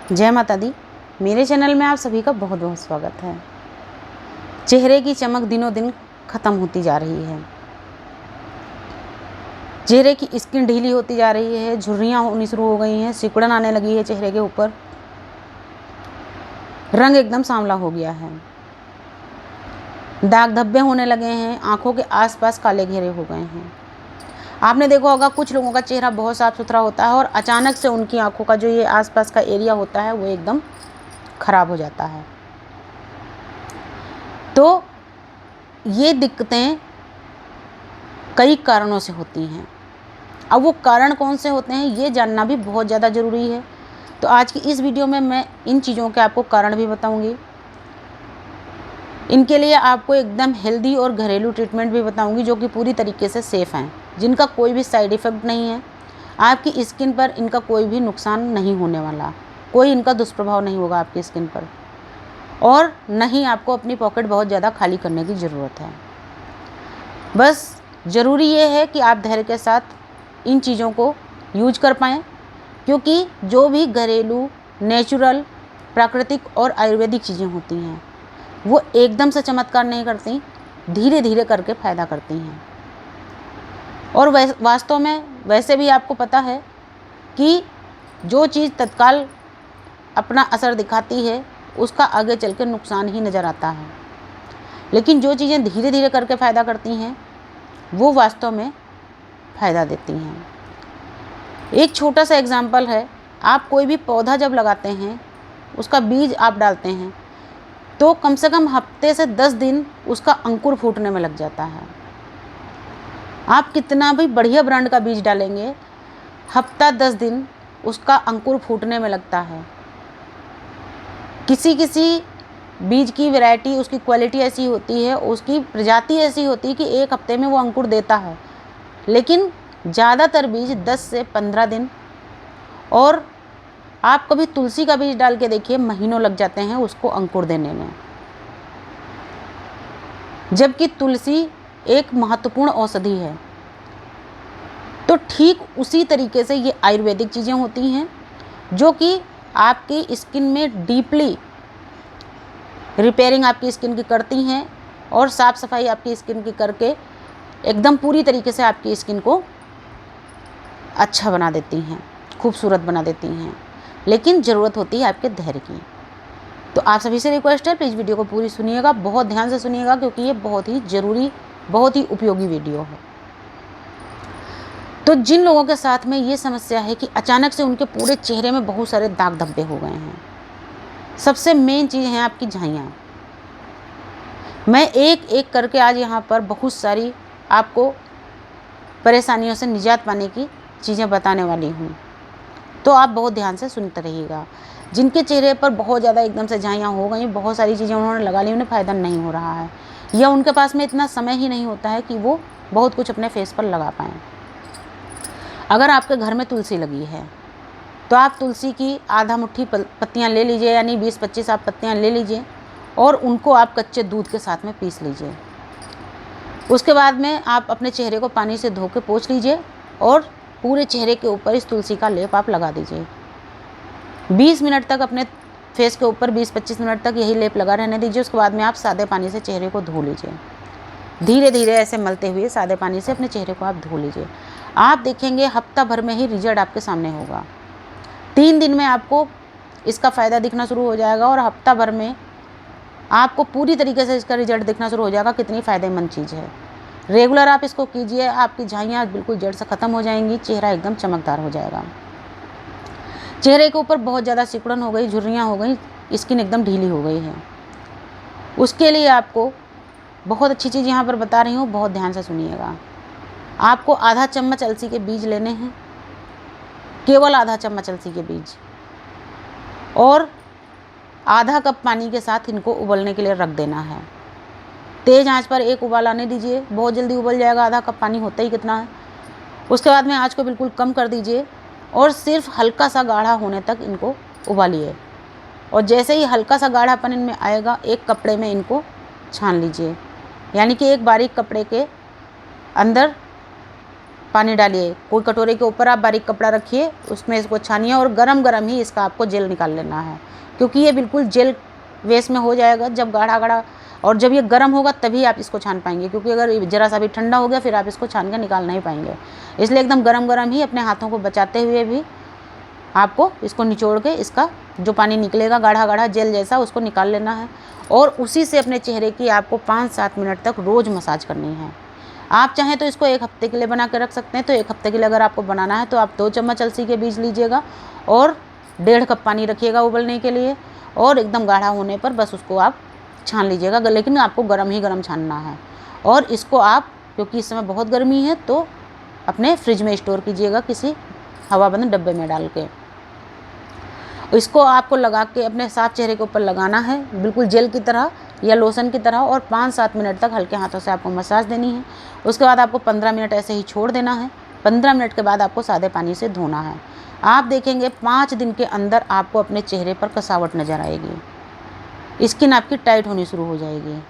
जय माता दी। मेरे चैनल में आप सभी का बहुत बहुत स्वागत है। चेहरे की चमक दिनों दिन ख़त्म होती जा रही है। चेहरे की स्किन ढीली होती जा रही है, झुर्रियाँ होनी शुरू हो गई हैं, सिकुड़न आने लगी है चेहरे के ऊपर, रंग एकदम सांवला हो गया है, दाग धब्बे होने लगे हैं, आँखों के आसपास काले घेरे हो गए हैं। आपने देखा होगा कुछ लोगों का चेहरा बहुत साफ़ सुथरा होता है और अचानक से उनकी आँखों का जो ये आसपास का एरिया होता है वो एकदम ख़राब हो जाता है। तो ये दिक्कतें कई कारणों से होती हैं। अब वो कारण कौन से होते हैं ये जानना भी बहुत ज़्यादा ज़रूरी है। तो आज की इस वीडियो में मैं इन चीज़ों के आपको कारण भी बताऊंगी। इनके लिए आपको एकदम हेल्दी और घरेलू ट्रीटमेंट भी बताऊंगी जो कि पूरी तरीके से सेफ़ हैं, जिनका कोई भी साइड इफ़ेक्ट नहीं है। आपकी स्किन पर इनका कोई भी नुकसान नहीं होने वाला, कोई इनका दुष्प्रभाव नहीं होगा आपकी स्किन पर, और नहीं आपको अपनी पॉकेट बहुत ज़्यादा खाली करने की ज़रूरत है। बस ज़रूरी ये है कि आप धैर्य के साथ इन चीज़ों को यूज कर पाएँ, क्योंकि जो भी घरेलू, नेचुरल, प्राकृतिक और आयुर्वेदिक चीज़ें होती हैं वो एकदम से चमत्कार नहीं करती, धीरे धीरे करके फ़ायदा करती हैं। और वास्तव में वैसे भी आपको पता है कि जो चीज़ तत्काल अपना असर दिखाती है उसका आगे चल के नुकसान ही नज़र आता है, लेकिन जो चीज़ें धीरे धीरे करके फ़ायदा करती हैं वो वास्तव में फ़ायदा देती हैं। एक छोटा सा एग्जाम्पल है, आप कोई भी पौधा जब लगाते हैं, उसका बीज आप डालते हैं तो कम से कम हफ्ते से 10 दिन उसका अंकुर फूटने में लग जाता है। आप कितना भी बढ़िया ब्रांड का बीज डालेंगे, हफ्ता 10 दिन उसका अंकुर फूटने में लगता है। किसी किसी बीज की वैरायटी, उसकी क्वालिटी ऐसी होती है, उसकी प्रजाति ऐसी होती है कि एक हफ्ते में वो अंकुर देता है, लेकिन ज़्यादातर बीज 10 से 15 दिन, और आप कभी तुलसी का बीज डाल के देखिए, महीनों लग जाते हैं उसको अंकुर देने में। जबकि तुलसी एक महत्वपूर्ण औषधि है। तो ठीक उसी तरीके से ये आयुर्वेदिक चीज़ें होती हैं जो कि आपकी स्किन में डीपली रिपेयरिंग आपकी स्किन की करती हैं और साफ़ सफाई आपकी स्किन की करके एकदम पूरी तरीके से आपकी स्किन को अच्छा बना देती हैं, खूबसूरत बना देती हैं। लेकिन ज़रूरत होती है आपके धैर्य की। तो आप सभी से रिक्वेस्ट है, प्लीज़ वीडियो को पूरी सुनिएगा, बहुत ध्यान से सुनिएगा, क्योंकि ये बहुत ही ज़रूरी, बहुत ही उपयोगी वीडियो है। तो जिन लोगों के साथ में ये समस्या है कि अचानक से उनके पूरे चेहरे में बहुत सारे दाग धब्बे हो गए हैं, सबसे मेन चीज़ है आपकी झाइयाँ। मैं एक एक करके आज यहाँ पर बहुत सारी आपको परेशानियों से निजात पाने की चीज़ें बताने वाली हूँ, तो आप बहुत ध्यान से सुनते रहिएगा। जिनके चेहरे पर बहुत ज़्यादा एकदम से झाइयाँ हो गई, बहुत सारी चीज़ें उन्होंने लगा ली, उन्हें फ़ायदा नहीं हो रहा है, या उनके पास में इतना समय ही नहीं होता है कि वो बहुत कुछ अपने फेस पर लगा पाएँ। अगर आपके घर में तुलसी लगी है तो आप तुलसी की आधा मुट्ठी पत्तियाँ ले लीजिए, यानी 20-25 आप पत्तियाँ ले लीजिए और उनको आप कच्चे दूध के साथ में पीस लीजिए। उसके बाद में आप अपने चेहरे को पानी से धो के पोंछ लीजिए और पूरे चेहरे के ऊपर इस तुलसी का लेप आप लगा दीजिए। 20 मिनट तक अपने फेस के ऊपर 20-25 मिनट तक यही लेप लगा रहने दीजिए। उसके बाद में आप सादे पानी से चेहरे को धो लीजिए, धीरे धीरे ऐसे मलते हुए सादे पानी से अपने चेहरे को आप धो लीजिए। आप देखेंगे हफ्ता भर में ही रिजल्ट आपके सामने होगा। 3 दिन में आपको इसका फ़ायदा दिखना शुरू हो जाएगा और हफ्ता भर में आपको पूरी तरीके से इसका रिजल्ट दिखना शुरू हो जाएगा कितनी फ़ायदेमंद चीज़ है। रेगुलर आप इसको कीजिए, आपकी झाइयाँ बिल्कुल जड़ से ख़त्म हो जाएंगी, चेहरा एकदम चमकदार हो जाएगा। चेहरे के ऊपर बहुत ज़्यादा सिकुड़न हो गई, झुर्रियाँ हो गई, स्किन एकदम ढीली हो गई है, उसके लिए आपको बहुत अच्छी चीज़ यहाँ पर बता रही हूँ, बहुत ध्यान से सुनिएगा। आपको आधा चम्मच अलसी के बीज लेने हैं, केवल आधा चम्मच अलसी के बीज, और आधा कप पानी के साथ इनको उबलने के लिए रख देना है। तेज़ आंच पर एक उबाल आने दीजिए, बहुत जल्दी उबल जाएगा, आधा कप पानी होता ही कितना है। उसके बाद में आंच को बिल्कुल कम कर दीजिए और सिर्फ हल्का सा गाढ़ा होने तक इनको उबालिए, और जैसे ही हल्का सा गाढ़ापन इनमें आएगा एक कपड़े में इनको छान लीजिए, यानी कि एक बारीक कपड़े के अंदर पानी डालिए, कोई कटोरे के ऊपर आप बारीक कपड़ा रखिए, उसमें इसको छानिए और गरम गरम ही इसका आपको जेल निकाल लेना है, क्योंकि ये बिल्कुल जेल वेस में हो जाएगा जब गाढ़ा गाढ़ा, और जब ये गर्म होगा तभी आप इसको छान पाएंगे, क्योंकि अगर ज़रा सा भी ठंडा हो गया फिर आप इसको छान के निकाल नहीं पाएंगे। इसलिए एकदम गरम गरम ही अपने हाथों को बचाते हुए भी आपको इसको निचोड़ के इसका जो पानी निकलेगा गाढ़ा गाढ़ा जेल जैसा उसको निकाल लेना है, और उसी से अपने चेहरे की आपको 5-7 मिनट तक रोज़ मसाज करनी है। आप चाहें तो इसको 1 हफ्ते के लिए बना के रख सकते हैं, तो 1 हफ्ते के लिए अगर आपको बनाना है तो आप 2 चम्मच अलसी के बीज लीजिएगा और 1.5 कप पानी रखिएगा उबलने के लिए, और एकदम गाढ़ा होने पर बस उसको आप छान लीजिएगा, लेकिन आपको गर्म ही गर्म छानना है। और इसको आप, क्योंकि इस समय बहुत गर्मी है, तो अपने फ्रिज में स्टोर कीजिएगा किसी हवाबंद डब्बे में डाल के। इसको आपको लगा के अपने साफ चेहरे के ऊपर लगाना है, बिल्कुल जेल की तरह या लोशन की तरह, और 5-7 मिनट तक हल्के हाथों से आपको मसाज देनी है। उसके बाद आपको 15 मिनट ऐसे ही छोड़ देना है। 15 मिनट के बाद आपको सादे पानी से धोना है। आप देखेंगे 5 दिन के अंदर आपको अपने चेहरे पर कसावट नज़र आएगी, स्किन आपकी टाइट होनी शुरू हो जाएगी।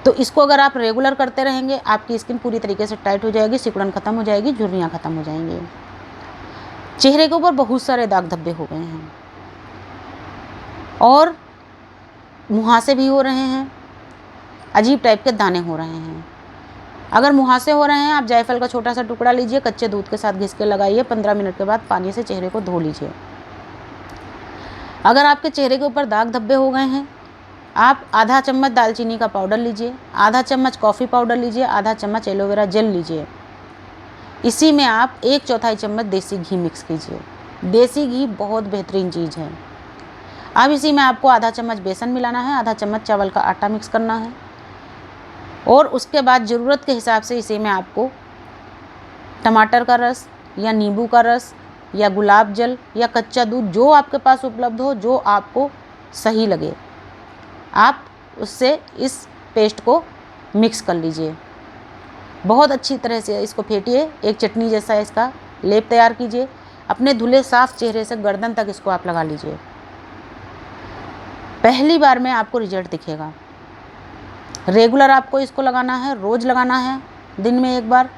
तो इसको अगर आप रेगुलर करते रहेंगे आपकी स्किन पूरी तरीके से टाइट हो जाएगी, सिकुड़न ख़त्म हो जाएगी, झुर्रियाँ ख़त्म हो जाएंगी। चेहरे के ऊपर बहुत सारे दाग धब्बे हो गए हैं और मुहासे भी हो रहे हैं, अजीब टाइप के दाने हो रहे हैं। अगर मुहासे हो रहे हैं, आप जायफल का छोटा सा टुकड़ा लीजिए, कच्चे दूध के साथ घिस के लगाइए, 15 मिनट के बाद पानी से चेहरे को धो लीजिए। अगर आपके चेहरे के ऊपर दाग धब्बे हो गए हैं, आप आधा चम्मच दालचीनी का पाउडर लीजिए, आधा चम्मच कॉफ़ी पाउडर लीजिए, आधा चम्मच एलोवेरा जेल लीजिए। इसी में आप 1/4 चम्मच देसी घी मिक्स कीजिए। देसी घी बहुत बेहतरीन चीज़ है। अब इसी में आपको आधा चम्मच बेसन मिलाना है, आधा चम्मच चावल का आटा मिक्स करना है, और उसके बाद ज़रूरत के हिसाब से इसी में आपको टमाटर का रस या नींबू का रस या गुलाब जल या कच्चा दूध, जो आपके पास उपलब्ध हो, जो आपको सही लगे, आप उससे इस पेस्ट को मिक्स कर लीजिए। बहुत अच्छी तरह से इसको फेंटिए, एक चटनी जैसा इसका लेप तैयार कीजिए। अपने धुले साफ चेहरे से गर्दन तक इसको आप लगा लीजिए। पहली बार में आपको रिजल्ट दिखेगा। रेगुलर आपको इसको लगाना है, रोज़ लगाना है, दिन में 1 बार।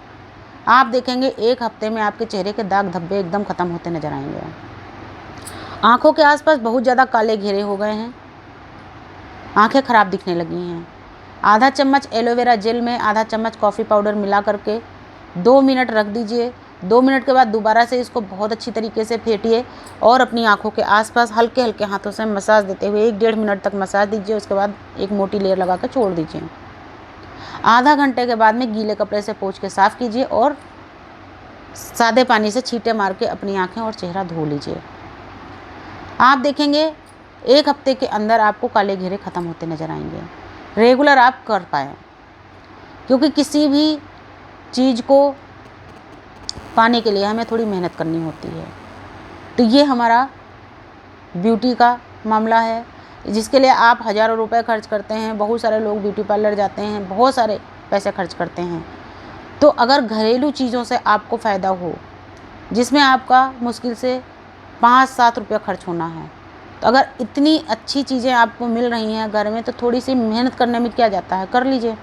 आप देखेंगे 1 हफ्ते में आपके चेहरे के दाग धब्बे एकदम ख़त्म होते नजर आएंगे। आँखों के आसपास बहुत ज़्यादा काले घेरे हो गए हैं, आँखें ख़राब दिखने लगी हैं। आधा चम्मच एलोवेरा जेल में आधा चम्मच कॉफ़ी पाउडर मिला करके 2 मिनट रख दीजिए। 2 मिनट के बाद दोबारा से इसको बहुत अच्छी तरीके से फेंटिए और अपनी आँखों के आसपास हल्के हल्के हाथों से मसाज देते हुए 1-1.5 मिनट तक मसाज दीजिए। उसके बाद एक मोटी लेयर लगा कर छोड़ दीजिए। आधा घंटे के बाद में गीले कपड़े से पोंछ के साफ़ कीजिए और सादे पानी से छींटे मार के अपनी आँखें और चेहरा धो लीजिए। आप देखेंगे 1 हफ्ते के अंदर आपको काले घेरे ख़त्म होते नज़र आएंगे। रेगुलर आप कर पाएँ, क्योंकि किसी भी चीज़ को पाने के लिए हमें थोड़ी मेहनत करनी होती है। तो ये हमारा ब्यूटी का मामला है, जिसके लिए आप हज़ारों रुपए खर्च करते हैं। बहुत सारे लोग ब्यूटी पार्लर जाते हैं, बहुत सारे पैसे खर्च करते हैं। तो अगर घरेलू चीज़ों से आपको फ़ायदा हो, जिसमें आपका मुश्किल से 5-7 रुपये खर्च होना है, तो अगर इतनी अच्छी चीज़ें आपको मिल रही हैं घर में, तो थोड़ी सी मेहनत करने में क्या जाता है, कर लीजिए।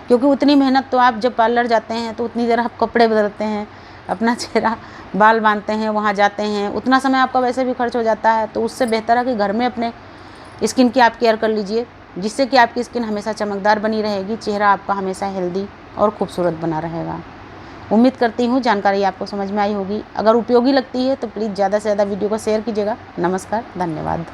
क्योंकि उतनी मेहनत तो आप जब पार्लर जाते हैं तो उतनी देर आप कपड़े बदलते हैं, अपना चेहरा बाल बांधते हैं, वहाँ जाते हैं, उतना समय आपका वैसे भी खर्च हो जाता है। तो उससे बेहतर है कि घर में अपने स्किन की आप केयर कर लीजिए, जिससे कि आपकी स्किन हमेशा चमकदार बनी रहेगी, चेहरा आपका हमेशा हेल्दी और खूबसूरत बना रहेगा। उम्मीद करती हूँ जानकारी आपको समझ में आई होगी। अगर उपयोगी लगती है तो प्लीज़ ज़्यादा से ज़्यादा वीडियो को शेयर कीजिएगा। नमस्कार, धन्यवाद।